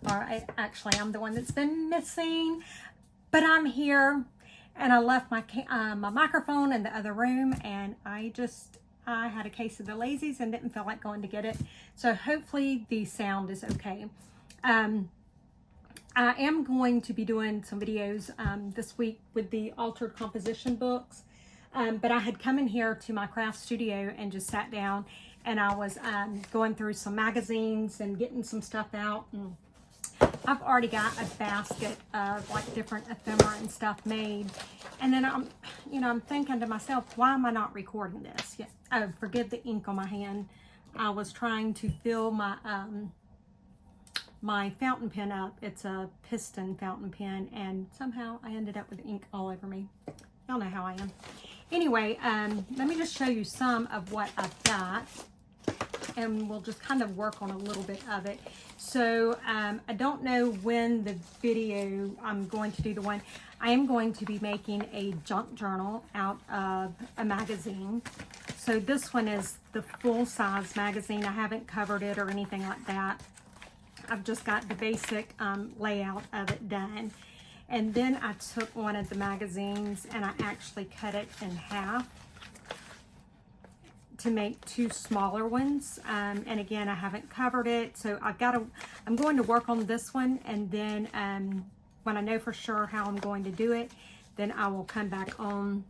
Or actually, I'm the one that's been missing, but I'm here, and I left my my microphone in the other room, and I had a case of the lazies and didn't feel like going to get it. So hopefully the sound is okay. I am going to be doing some videos this week with the altered composition books, but I had come in here to my craft studio and just sat down, and I was going through some magazines and getting some stuff out. And I've already got a basket of like different ephemera and stuff made, and then I'm thinking to myself, why am I not recording this? Yeah, oh, forgive the ink on my hand. I was trying to fill my my fountain pen up. It's a piston fountain pen, and somehow I ended up with ink all over me. Y'all know how I am. Anyway, let me just show you some of what I've got, and we'll just kind of work on a little bit of it. So I don't know when the video I'm going to do the one. I am going to be making a junk journal out of a magazine. So this one is the full-size magazine. I haven't covered it or anything like that. I've just got the basic layout of it done. And then I took one of the magazines and I actually cut it in half to make two smaller ones. And again, I haven't covered it. So I'm going to work on this one, and then when I know for sure how I'm going to do it, then I will come back on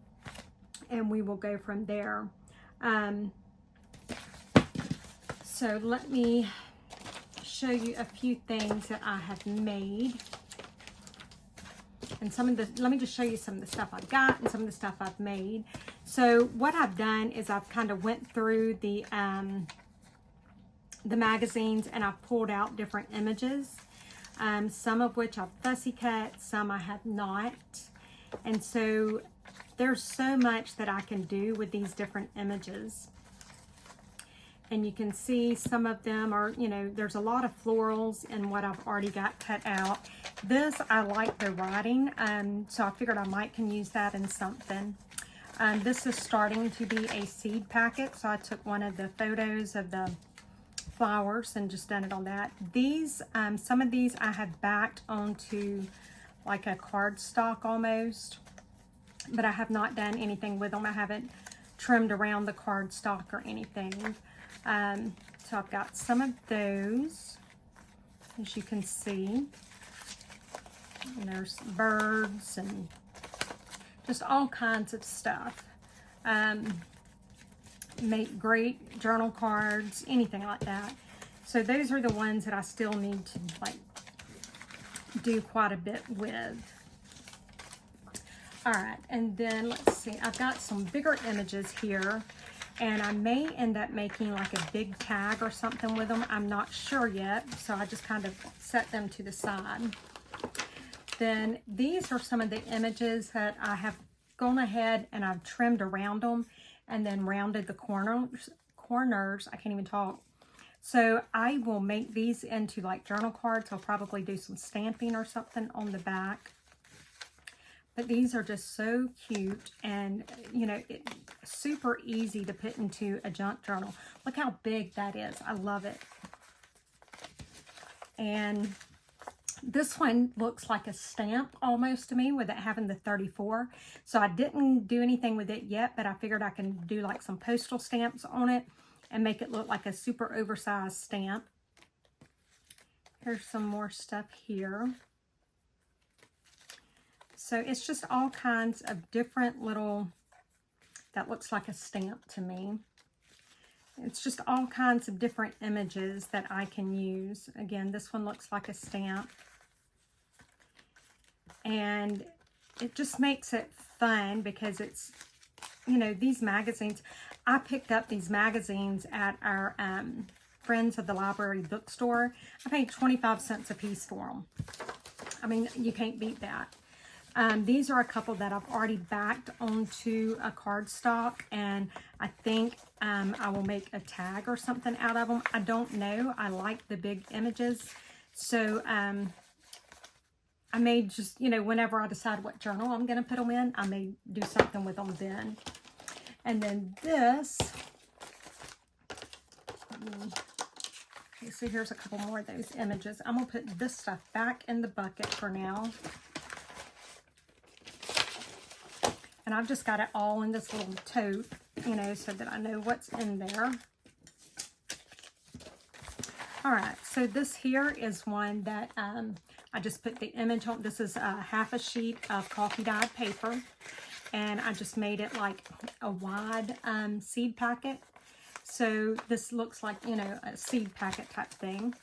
and we will go from there. So let me show you a few things that I have made, and let me just show you some of the stuff I've got and some of the stuff I've made. So what I've done is I've kind of went through the magazines, and I've pulled out different images, some of which I've fussy cut, some I have not. And so there's so much that I can do with these different images. And you can see some of them are, there's a lot of florals in what I've already got cut out. This, I like the writing, so I figured I can use that in something. This is starting to be a seed packet, so I took one of the photos of the flowers and just done it on that. These, some of these I have backed onto like a cardstock almost, but I have not done anything with them. I haven't trimmed around the cardstock or anything. So I've got some of those, as you can see. And there's birds and just all kinds of stuff. Make great journal cards, anything like that. So those are the ones that I still need to do quite a bit with. All right, and then let's see, I've got some bigger images here, and I may end up making like a big tag or something with them. I'm not sure yet, so I just kind of set them to the side. Then these are some of the images that I have gone ahead and I've trimmed around them and then rounded the corners, I can't even talk. So I will make these into like journal cards. I'll probably do some stamping or something on the back. But these are just so cute, and super easy to put into a junk journal. Look how big that is. I love it. And this one looks like a stamp almost to me, with it having the 34. So I didn't do anything with it yet, but I figured I can do like some postal stamps on it and make it look like a super oversized stamp. Here's some more stuff here. So it's just all kinds of different little, that looks like a stamp to me. It's just all kinds of different images that I can use. Again, this one looks like a stamp. And it just makes it fun because it's, these magazines, I picked up these magazines at our Friends of the Library bookstore. I paid 25 cents a piece for them. I mean, you can't beat that. These are a couple that I've already backed onto a cardstock, and I think I will make a tag or something out of them. I don't know. I like the big images. So I may just, whenever I decide what journal I'm going to put them in, I may do something with them then. And then this, Okay, so here's a couple more of those images. I'm going to put this stuff back in the bucket for now. And I've just got it all in this little tote, you know, so that I know what's in there. All right, so this here is one that I just put the image on. This is half a sheet of coffee dyed paper. And I just made it like a wide seed packet. So this looks like, you know, a seed packet type thing.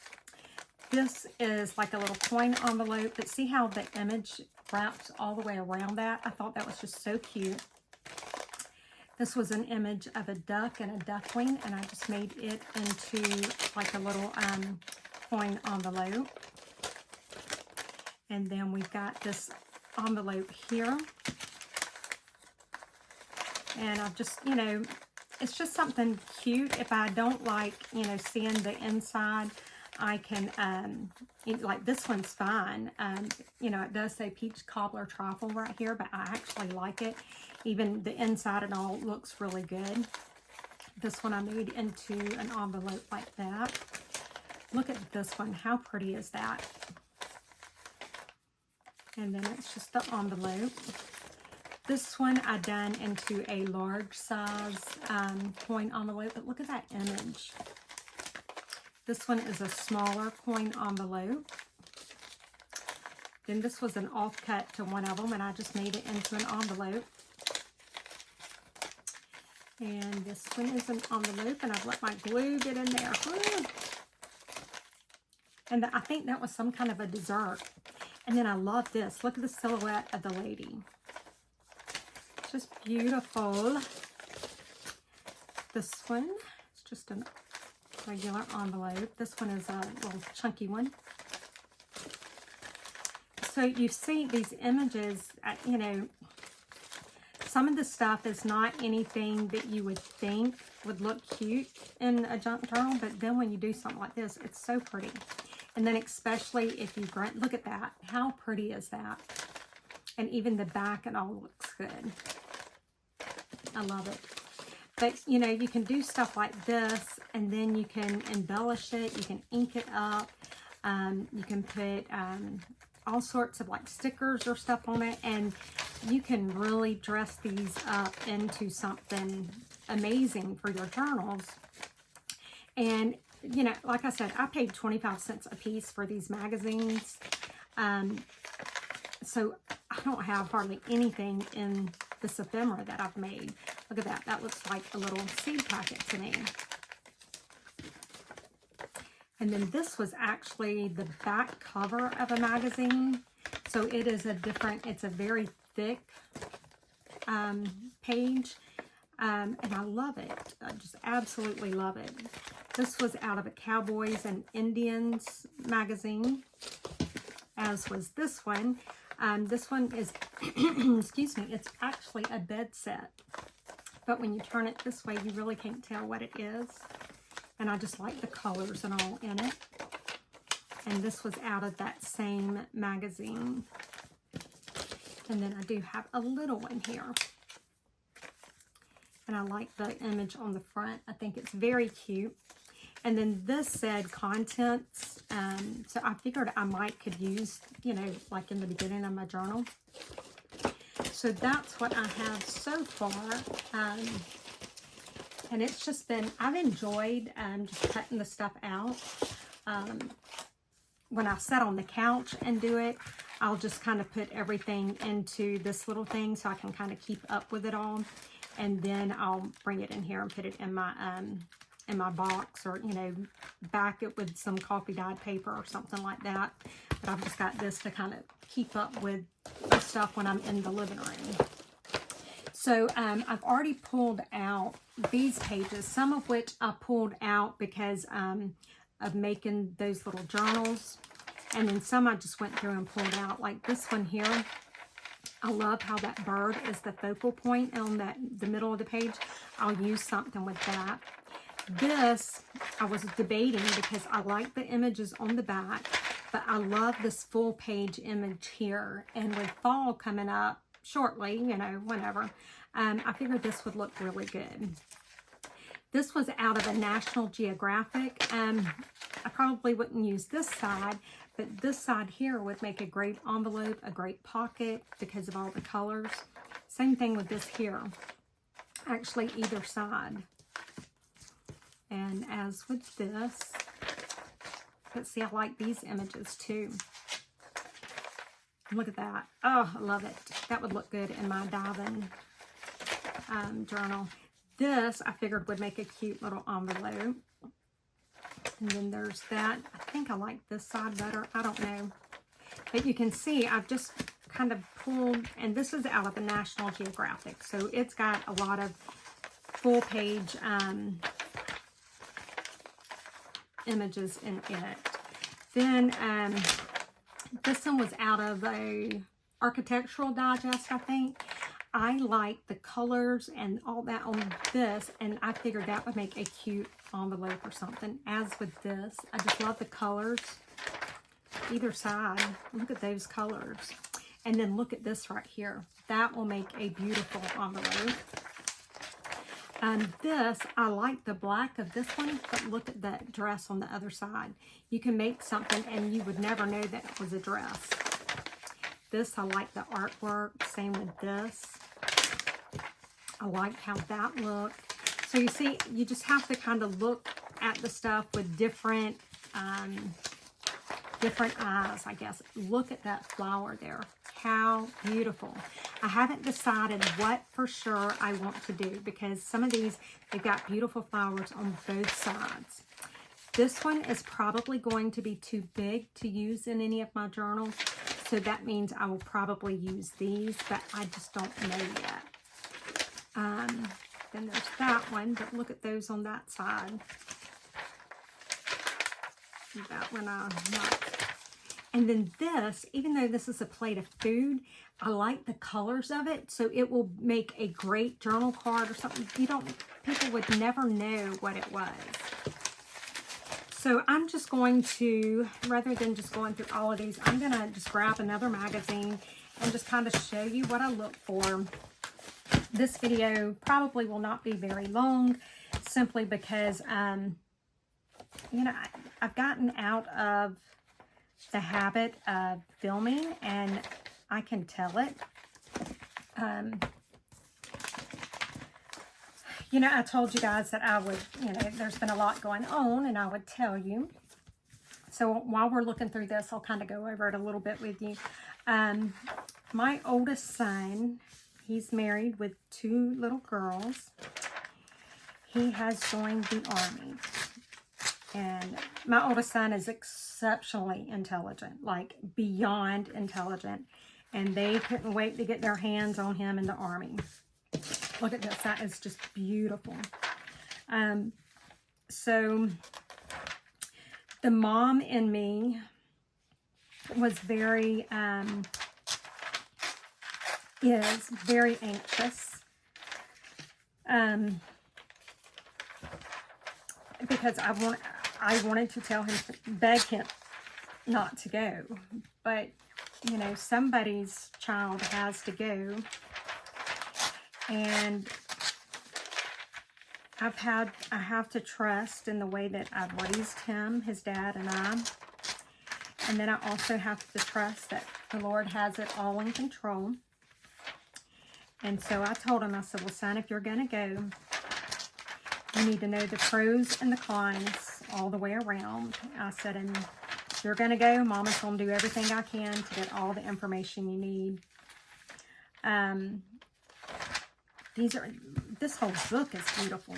This is like a little coin envelope, but see how the image wraps all the way around that? I thought that was just so cute. This was an image of a duck and a duckling, and I just made it into like a little coin envelope. And then we've got this envelope here. And I've just, you know, it's just something cute. If I don't like, you know, seeing the inside, I can, like this one's fine. You know, it does say peach cobbler trifle right here, but I actually like it. Even the inside and all looks really good. This one I made into an envelope like that. Look at this one. How pretty is that? And then it's just the envelope. This one I done into a large size coin envelope, but look at that image. This one is a smaller coin envelope. Then this was an offcut to one of them, and I just made it into an envelope. And this one is an envelope, and I've let my glue get in there. Woo! And I think that was some kind of a dessert. And then I love this. Look at the silhouette of the lady. Just beautiful. This one is just a regular envelope. This one is a little chunky one. So you see these images, you know, some of the stuff is not anything that you would think would look cute in a junk journal, but then when you do something like this, it's so pretty. And then especially if you grant, look at that. How pretty is that? And even the back and all looks good. I love it. But, you know, you can do stuff like this, and then you can embellish it. You can ink it up. You can put all sorts of, like, stickers or stuff on it. And you can really dress these up into something amazing for your journals. And, you know, like I said, I paid 25 cents a piece for these magazines. So I don't have hardly anything in this ephemera that I've made. Look at that. That looks like a little seed packet to me. And then this was actually the back cover of a magazine. So it is a different, it's a very thick page. And I love it. I just absolutely love it. This was out of a Cowboys and Indians magazine, as was this one. This one is, excuse me, it's actually a bed set. But when you turn it this way, you really can't tell what it is. And I just like the colors and all in it. And this was out of that same magazine. And then I do have a little one here. And I like the image on the front. I think it's very cute. And then this said contents. So I figured I could use, you know, like in the beginning of my journal. So that's what I have so far. And it's just been, I've enjoyed just cutting the stuff out. When I sit on the couch and do it, I'll just kind of put everything into this little thing so I can kind of keep up with it all. And then I'll bring it in here and put it in my box, or, you know, back it with some coffee dyed paper or something like that. But I've just got this to kind of keep up with the stuff when I'm in the living room. So I've already pulled out these pages, some of which I pulled out because of making those little journals. And then some I just went through and pulled out, like this one here. I love how that bird is the focal point on the middle of the page. I'll use something with that. This, I was debating because I like the images on the back, but I love this full page image here. And with fall coming up shortly, you know, whenever, I figured this would look really good. This was out of a National Geographic. I probably wouldn't use this side, but this side here would make a great envelope, a great pocket because of all the colors. Same thing with this here. Actually, either side. And as with this, let's see, I like these images too. Look at that. Oh, I love it. That would look good in my diving journal. This, I figured, would make a cute little envelope. And then there's that. I think I like this side better. I don't know. But you can see I've just kind of pulled, and this is out of the National Geographic. So it's got a lot of full page images in it. Then this one was out of a Architectural Digest, I think. I like the colors and all that on this, and I figured that would make a cute envelope or something. As with this, I just love the colors. Either side, look at those colors. And then look at this right here. That will make a beautiful envelope. This, I like the black of this one, but look at that dress on the other side. You can make something and you would never know that it was a dress. This, I like the artwork. Same with this. I like how that looked. So you see, you just have to kind of look at the stuff with different eyes, I guess. Look at that flower there. How beautiful. I haven't decided what for sure I want to do because some of these, they've got beautiful flowers on both sides. This one is probably going to be too big to use in any of my journals. So that means I will probably use these, but I just don't know yet. Then there's that one, but look at those on that side. That one not. And then this, even though this is a plate of food, I like the colors of it, so it will make a great journal card or something. People would never know what it was. So I'm just going to, rather than just going through all of these, I'm going to just grab another magazine and just kind of show you what I look for. This video probably will not be very long, simply because, you know, I've gotten out of the habit of filming, and I can tell it. You know, I told you guys that I would, you know, there's been a lot going on, and I would tell you. So while we're looking through this, I'll kind of go over it a little bit with you. My oldest son, he's married with 2 little girls. He has joined the Army. And my oldest son is exceptionally intelligent, like beyond intelligent. And they couldn't wait to get their hands on him in the Army. Look at this. That is just beautiful. So the mom in me was very, is very anxious. Because I wanted to tell him, beg him not to go. But, you know, somebody's child has to go. And I have to trust in the way that I've raised him, his dad and I. And then I also have to trust that the Lord has it all in control. And so I told him, I said, well, son, if you're going to go, you need to know the pros and the cons all the way around. I said, and if you're going to go, Mama's going to do everything I can to get all the information you need. This whole book is beautiful.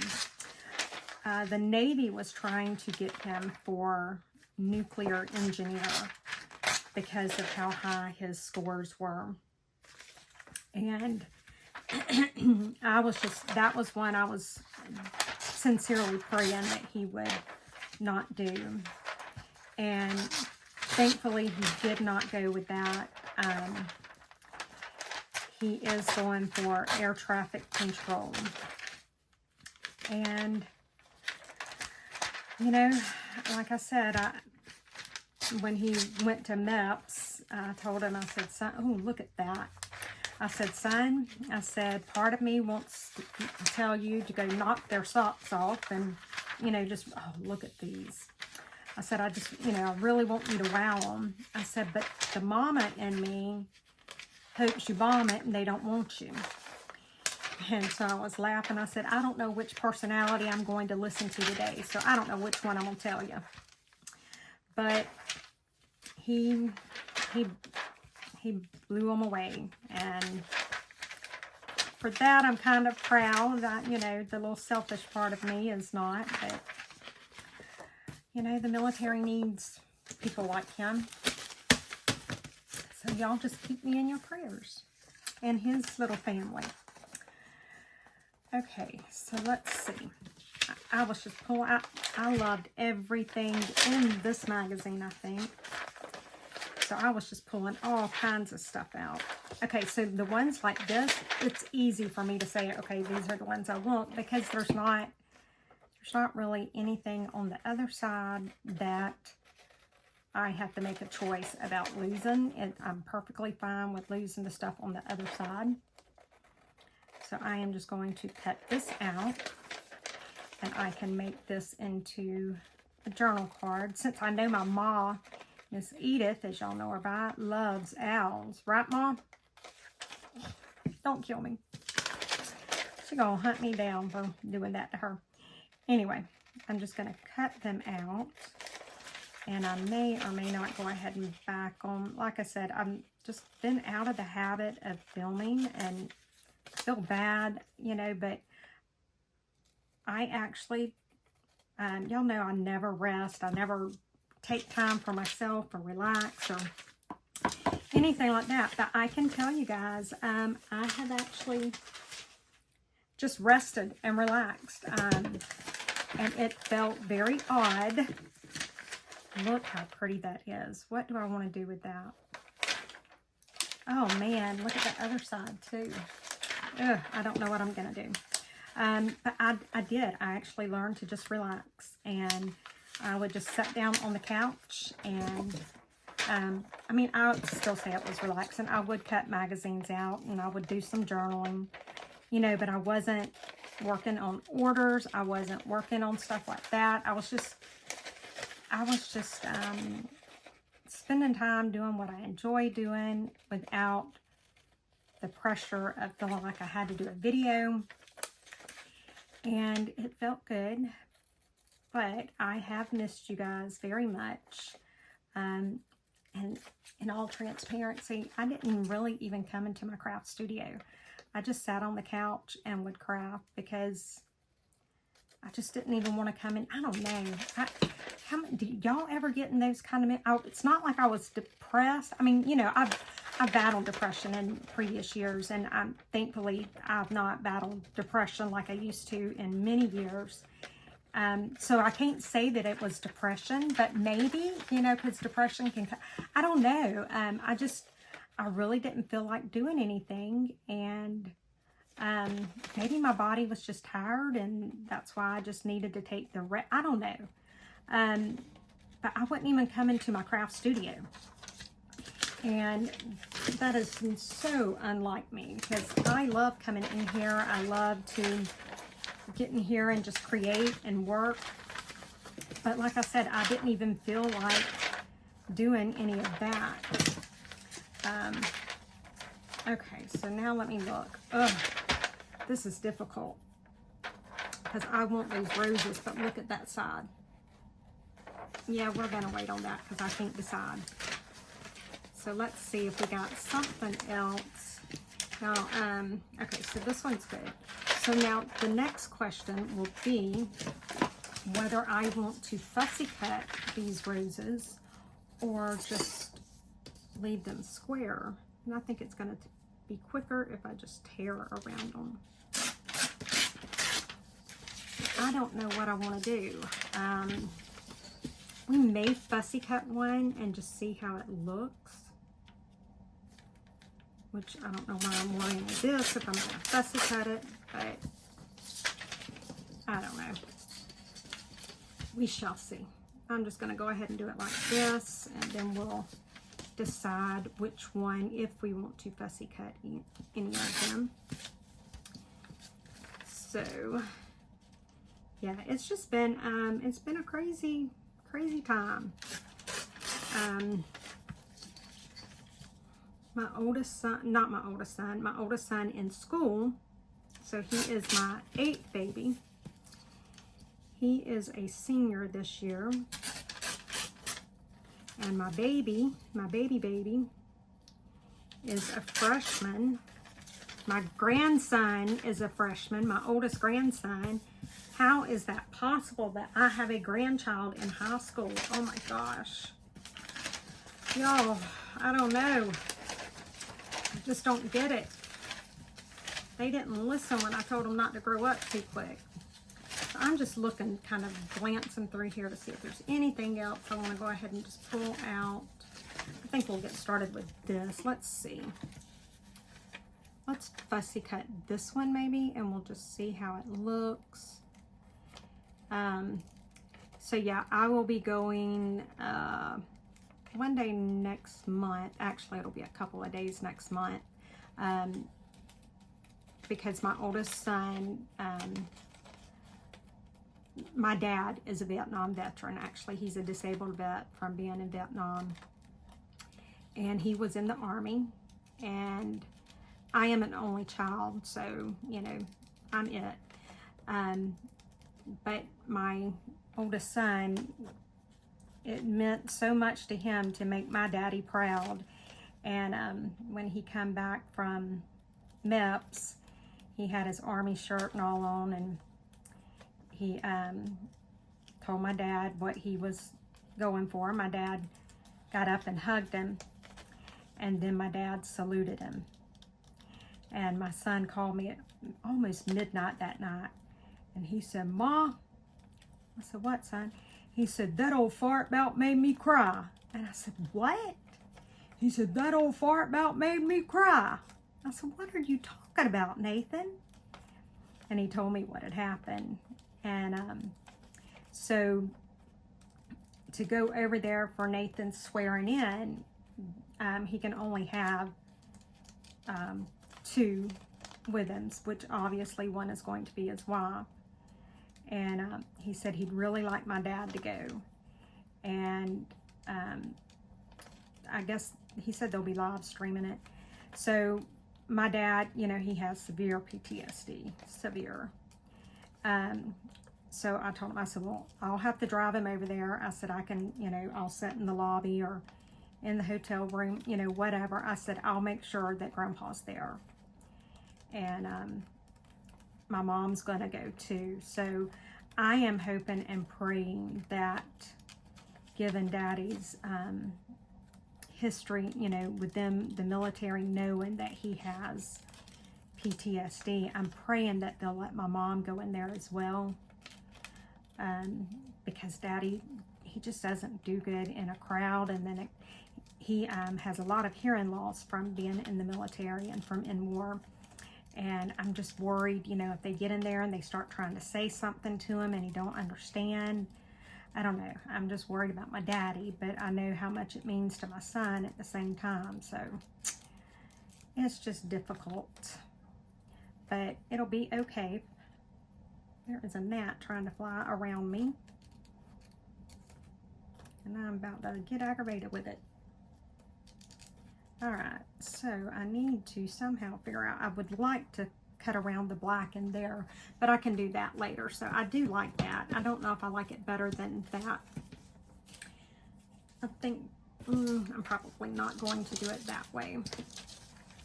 The Navy was trying to get him for nuclear engineer because of how high his scores were. And that was one I was sincerely praying that he would not do. And thankfully he did not go with that. He is going for air traffic control. And, you know, like I said, when he went to MEPS, I told him, I said, son, oh, look at that. I said, son, I said, part of me wants to tell you to go knock their socks off and, you know, just, oh, look at these. I said, I just, you know, I really want you to wow them. I said, but the mama in me hopes you bomb it and they don't want you. And so I was laughing. I said, I don't know which personality I'm going to listen to today. So I don't know which one I'm going to tell you. But he blew them away. And for that, I'm kind of proud that, you know, the little selfish part of me is not. But, you know, the military needs people like him. So y'all just keep me in your prayers. And his little family. Okay, so let's see. I was just pulling out. I loved everything in this magazine, I think. So I was just pulling all kinds of stuff out. Okay, so the ones like this, it's easy for me to say, okay, these are the ones I want, because there's not really anything on the other side that I have to make a choice about losing. And I'm perfectly fine with losing the stuff on the other side. So I am just going to cut this out, and I can make this into a journal card. Since I know my ma, Miss Edith, as y'all know her by, loves owls. Right, Ma? Don't kill me. She's going to hunt me down for doing that to her. Anyway, I'm just going to cut them out, and I may or may not go ahead and back them. Like I said, I've just been out of the habit of filming, and feel bad, you know, but I actually, y'all know I never rest. I never take time for myself or relax or anything like that. But I can tell you guys, I have actually just rested and relaxed. And it felt very odd. Look how pretty that is. What do I want to do with that? Oh man, look at the other side too. Ugh, I don't know what I'm going to do. But I did. I actually learned to just relax. And I would just sit down on the couch. And, I mean, I would still say it was relaxing. I would cut magazines out. And I would do some journaling. You know, but I wasn't working on orders. I wasn't working on stuff like that. I was just spending time doing what I enjoy doing without the pressure of feeling like I had to do a video. And it felt good, but I have missed you guys very much. And in all transparency, I didn't really even come into my craft studio. I just sat on the couch and would craft because I just didn't even want to come in. I don't know. Do y'all ever get in those kind of... it's not like I was depressed. I mean, you know, I've battled depression in previous years, and thankfully I've not battled depression like I used to in many years. So I can't say that it was depression, but maybe, you know, because depression can... I don't know. I really didn't feel like doing anything, and maybe my body was just tired, and that's why I just needed to take the rest. I don't know. But I wouldn't even come into my craft studio. And that is so unlike me, because I love coming in here. I love to get in here and just create and work. But like I said, I didn't even feel like doing any of that. Okay, so now let me look. Ugh, this is difficult because I want those roses, but look at that side. Yeah, we're going to wait on that because I can't decide. So let's see if we got something else. Now, okay, so this one's good. So now the next question will be whether I want to fussy cut these roses or just leave them square. And I think it's going to be quicker if I just tear around them. I don't know what I want to do. We may fussy cut one and just see how it looks. Which I don't know why I'm worrying with this if I'm going to fussy cut it, but I don't know. We shall see. I'm just going to go ahead and do it like this, and then we'll decide which one, if we want to fussy cut any of them. So yeah, it's just been a crazy time. My oldest son in school, so he is my 8th baby. He is a senior this year. And my baby is a freshman. My grandson is a freshman, my oldest grandson. How is that possible that I have a grandchild in high school? Oh my gosh. Y'all, I don't know. I just don't get it. They didn't listen when I told them not to grow up too quick. So I'm just looking, kind of glancing through here to see if there's anything else I want to go ahead and just pull out. I think we'll get started with this. Let's see. Let's fussy cut this one maybe, and we'll just see how it looks. So yeah, I will be going one day next month. Actually, it'll be a couple of days next month, because my oldest son, my dad is a Vietnam veteran. Actually, he's a disabled vet from being in Vietnam, and he was in the Army, and I am an only child, so you know, I'm it. But my oldest son, it meant so much to him to make my daddy proud. And when he come back from MEPS, he had his Army shirt and all on, and he told my dad what he was going for. My dad got up and hugged him, and then my dad saluted him. And my son called me at almost midnight that night, and he said, "Ma," I said, "What, son?" He said, "That old fart about made me cry." And I said, "What?" He said, "That old fart about made me cry." I said, "What are you talking about, Nathan?" And he told me what had happened. And so to go over there for Nathan's swearing in, he can only have 2 with him, which obviously one is going to be his wife. And he said he'd really like my dad to go. And I guess he said they'll be live streaming it. So my dad, you know, he has severe PTSD, severe. So I told him, I said, "Well, I'll have to drive him over there." I said, "I can, you know, I'll sit in the lobby or in the hotel room, you know, whatever." I said, "I'll make sure that Grandpa's there." And my mom's gonna go too. So I am hoping and praying that, given Daddy's history, you know, with them, the military, knowing that he has PTSD, I'm praying that they'll let my mom go in there as well. Because Daddy, he just doesn't do good in a crowd. And then he has a lot of hearing loss from being in the military and from in war. And I'm just worried, you know, if they get in there and they start trying to say something to him and he don't understand. I don't know. I'm just worried about my daddy, but I know how much it means to my son at the same time. So it's just difficult, but it'll be okay. There is a gnat trying to fly around me, and I'm about to get aggravated with it. All right, so I need to somehow figure out, I would like to cut around the black in there, but I can do that later. So I do like that. I don't know if I like it better than that. I think I'm probably not going to do it that way.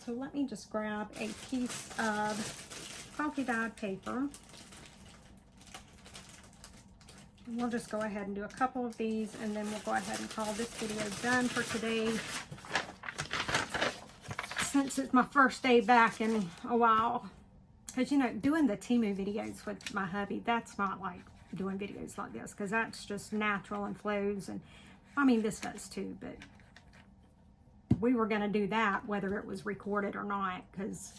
So let me just grab a piece of coffee dyed paper. We'll just go ahead and do a couple of these, and then we'll go ahead and call this video done for today. Since it's my first day back in a while. Because, you know, doing the Temu videos with my hubby, that's not like doing videos like this. Because that's just natural and flows. And, I mean, this does too. But we were going to do that whether it was recorded or not. Because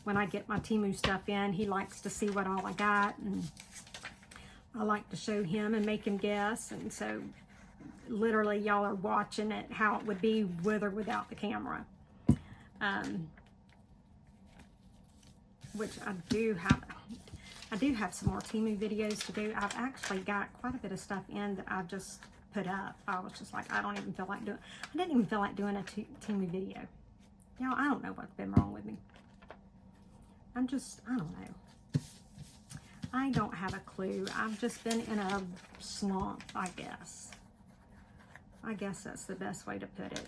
when I get my Temu stuff in, he likes to see what all I got. And I like to show him and make him guess. And so literally y'all are watching it, how it would be with or without the camera. Which I do have some more Temu videos to do. I've actually got quite a bit of stuff in that I've just put up. I was just like, I didn't even feel like doing a Temu video. Y'all, I don't know what's been wrong with me. I don't know. I don't have a clue. I've just been in a slump, I guess. I guess that's the best way to put it.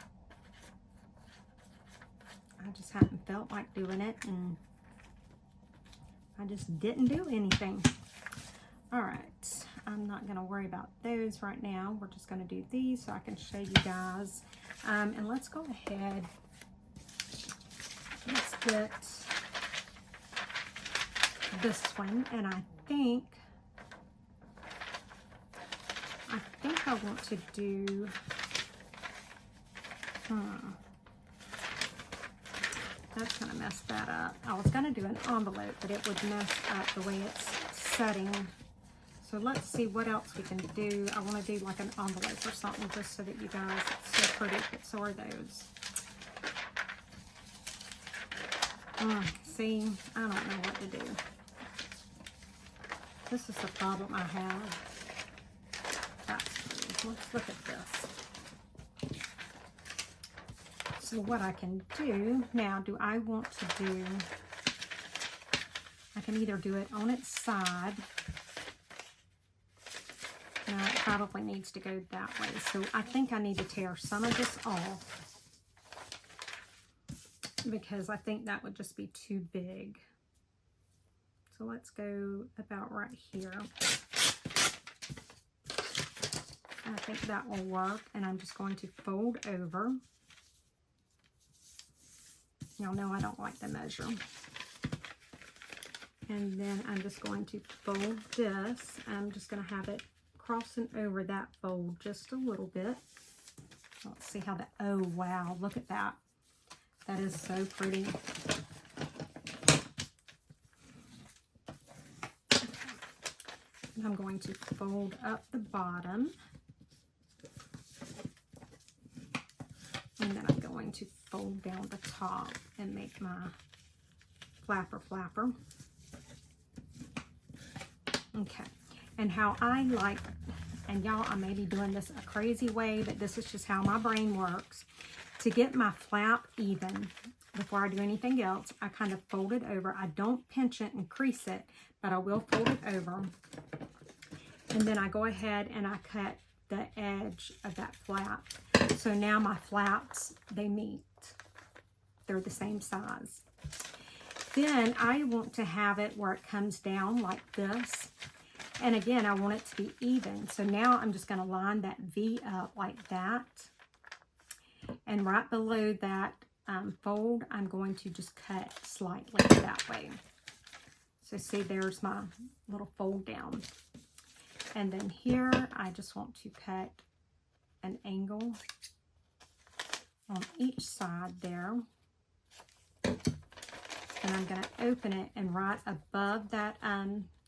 I just haven't felt like doing it, and I just didn't do anything. All right, I'm not gonna worry about those right now. We're just gonna do these so I can show you guys. And let's go ahead. Let's get this one, and I think I want to do, that's gonna mess that up. I was gonna do an envelope, but it would mess up the way it's setting. So let's see what else we can do. I wanna do like an envelope or something just so that you guys, it's so pretty, but so are those. See, I don't know what to do. This is the problem I have. That's pretty. Let's look at this. So what I can do now, do I want to do, I can either do it on its side. No, it probably needs to go that way. So I think I need to tear some of this off, because I think that would just be too big. So let's go about right here. I think that will work, and I'm just going to fold over. Y'all know I don't like to measure. And then I'm just going to fold this. I'm just going to have it crossing over that fold just a little bit. Let's see how that, oh wow, look at that. That is so pretty. I'm going to fold up the bottom. And then I'm going to fold down the top and make my flapper. Okay. And how I like, and y'all, I may be doing this a crazy way, but this is just how my brain works. To get my flap even, before I do anything else, I kind of fold it over. I don't pinch it and crease it, but I will fold it over. And then I go ahead and I cut the edge of that flap. So now my flaps, they meet. They're the same size. Then I want to have it where it comes down like this. And again, I want it to be even. So now I'm just going to line that V up like that. And right below that fold, I'm going to just cut slightly that way. So see, there's my little fold down. And then here, I just want to cut an angle on each side there. And I'm going to open it, and right above that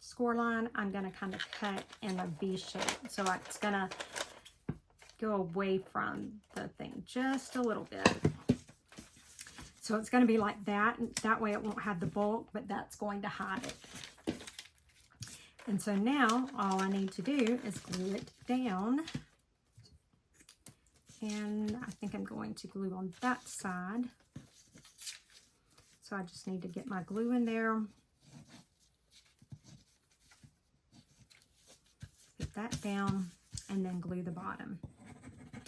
score line, I'm going to kind of cut in a V shape. So it's going to go away from the thing just a little bit. So it's going to be like that. That way it won't have the bulk, but that's going to hide it. And so now all I need to do is glue it down. And I think I'm going to glue on that side. So I just need to get my glue in there. Get that down, and then glue the bottom.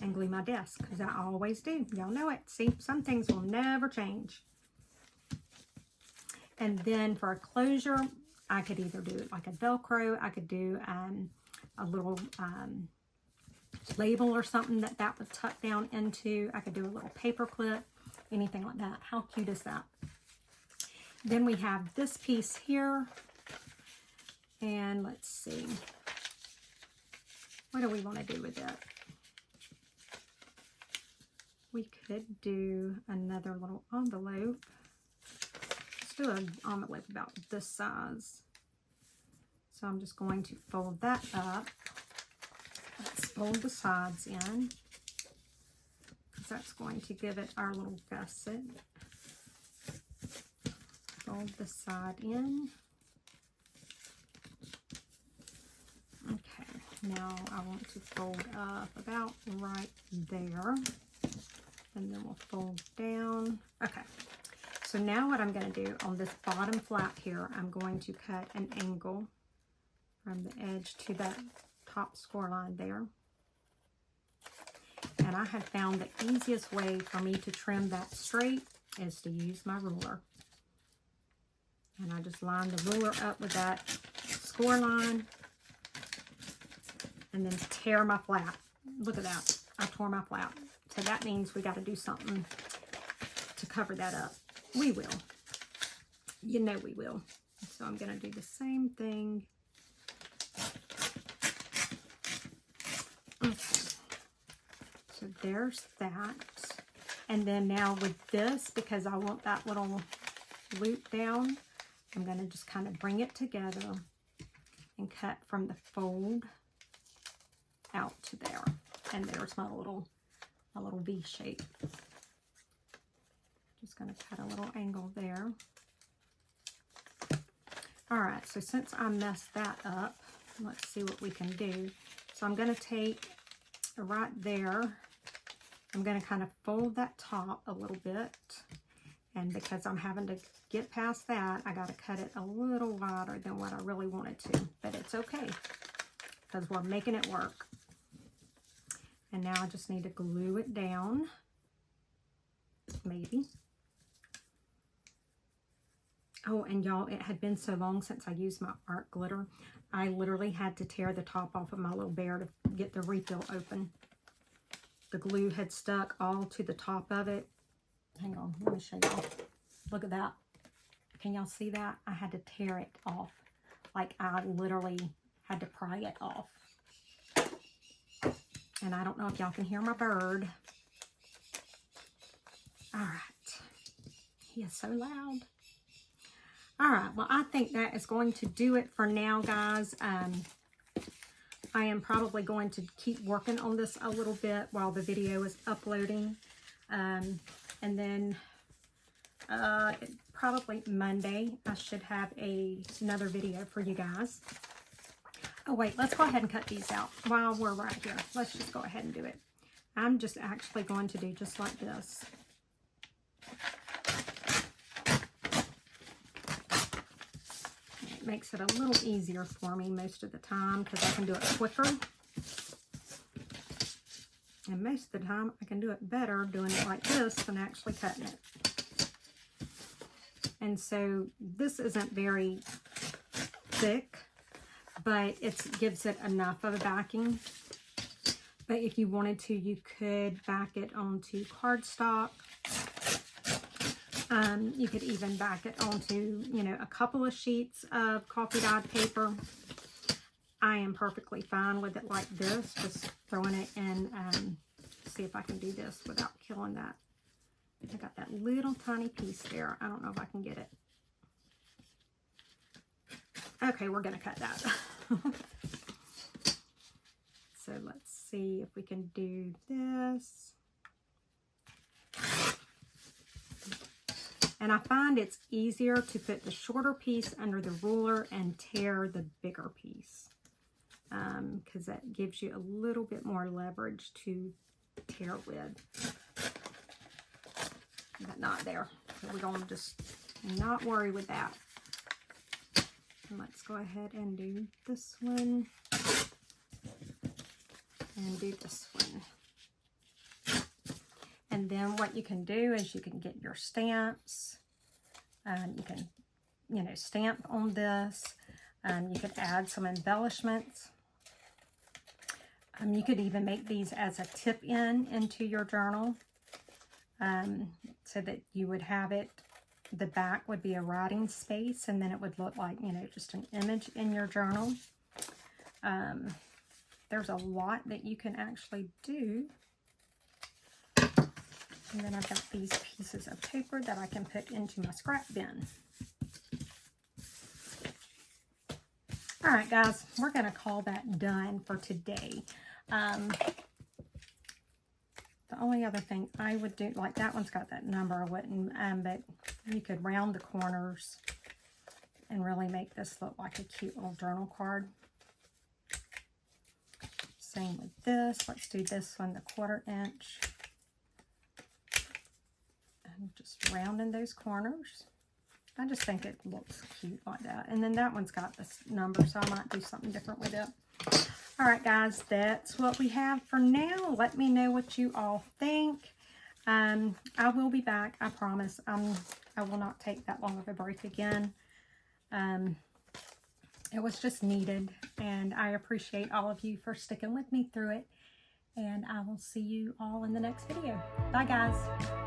And glue my desk, because I always do. Y'all know it. See, some things will never change. And then for a closure, I could either do it like a Velcro. I could do a little label or something that would tuck down into. I could do a little paper clip, anything like that. How cute is that? Then we have this piece here. And let's see. What do we want to do with it? We could do another little envelope. Let's do an envelope about this size. So I'm just going to fold that up. Let's fold the sides in, because that's going to give it our little gusset. Fold the side in. Okay, now I want to fold up about right there, and then we'll fold down. Okay, so now what I'm going to do on this bottom flap here, I'm going to cut an angle from the edge to that top score line there. And I have found the easiest way for me to trim that straight is to use my ruler. And I just line the ruler up with that score line and then tear my flap. Look at that. I tore my flap. So that means we got to do something to cover that up. We will. You know we will. So I'm going to do the same thing. Okay. So there's that. And then now with this, because I want that little loop down, I'm going to just kind of bring it together and cut from the fold out to there. And there's my little V shape. Just going to cut a little angle there. All right, so since I messed that up, let's see what we can do. So I'm going to take right there, I'm going to kind of fold that top a little bit. And because I'm having to get past that, I got to cut it a little wider than what I really wanted to. But it's okay, because we're making it work. And now I just need to glue it down. Maybe. Oh, and y'all, it had been so long since I used my art glitter. I literally had to tear the top off of my little bear to get the refill open. The glue had stuck all to the top of it. Hang on, let me show y'all. Look at that. Can y'all see that? I had to tear it off. Like I literally had to pry it off. And I don't know if y'all can hear my bird. All right. He is so loud. All right, well, I think that is going to do it for now, guys. I am probably going to keep working on this a little bit while the video is uploading. And then probably Monday, I should have another video for you guys. Oh, wait, let's go ahead and cut these out while we're right here. Let's just go ahead and do it. I'm just actually going to do just like this. It makes it a little easier for me most of the time because I can do it quicker. And most of the time, I can do it better doing it like this than actually cutting it. And so this isn't very thick, but it gives it enough of a backing. But if you wanted to, you could back it onto cardstock. You could even back it onto, you know, a couple of sheets of coffee dyed paper. I am perfectly fine with it like this, just throwing it in. See if I can do this without killing that. I got that little tiny piece there. I don't know if I can get it. Okay, we're going to cut that. So let's see if we can do this. And I find it's easier to put the shorter piece under the ruler and tear the bigger piece. Because that gives you a little bit more leverage to tear with. But not there. So we're going to just not worry with that. And let's go ahead and do this one. And do this one. And then what you can do is you can get your stamps. You can, you know, stamp on this. You could add some embellishments. You could even make these as a tip-in into your journal. So that you would have it, the back would be a writing space, and then it would look like, you know, just an image in your journal. There's a lot that you can actually do. And then I've got these pieces of paper that I can put into my scrap bin. All right, guys, we're going to call that done for today. The only other thing I would do, like that one's got that number, I wouldn't, but you could round the corners and really make this look like a cute little journal card. Same with this. Let's do this one, the 1/4 inch. And just rounding those corners. I just think it looks cute like that. And then that one's got this number, so I might do something different with it. All right, guys, that's what we have for now. Let me know what you all think. I will be back, I promise. I will not take that long of a break again. It was just needed, and I appreciate all of you for sticking with me through it. And I will see you all in the next video. Bye, guys.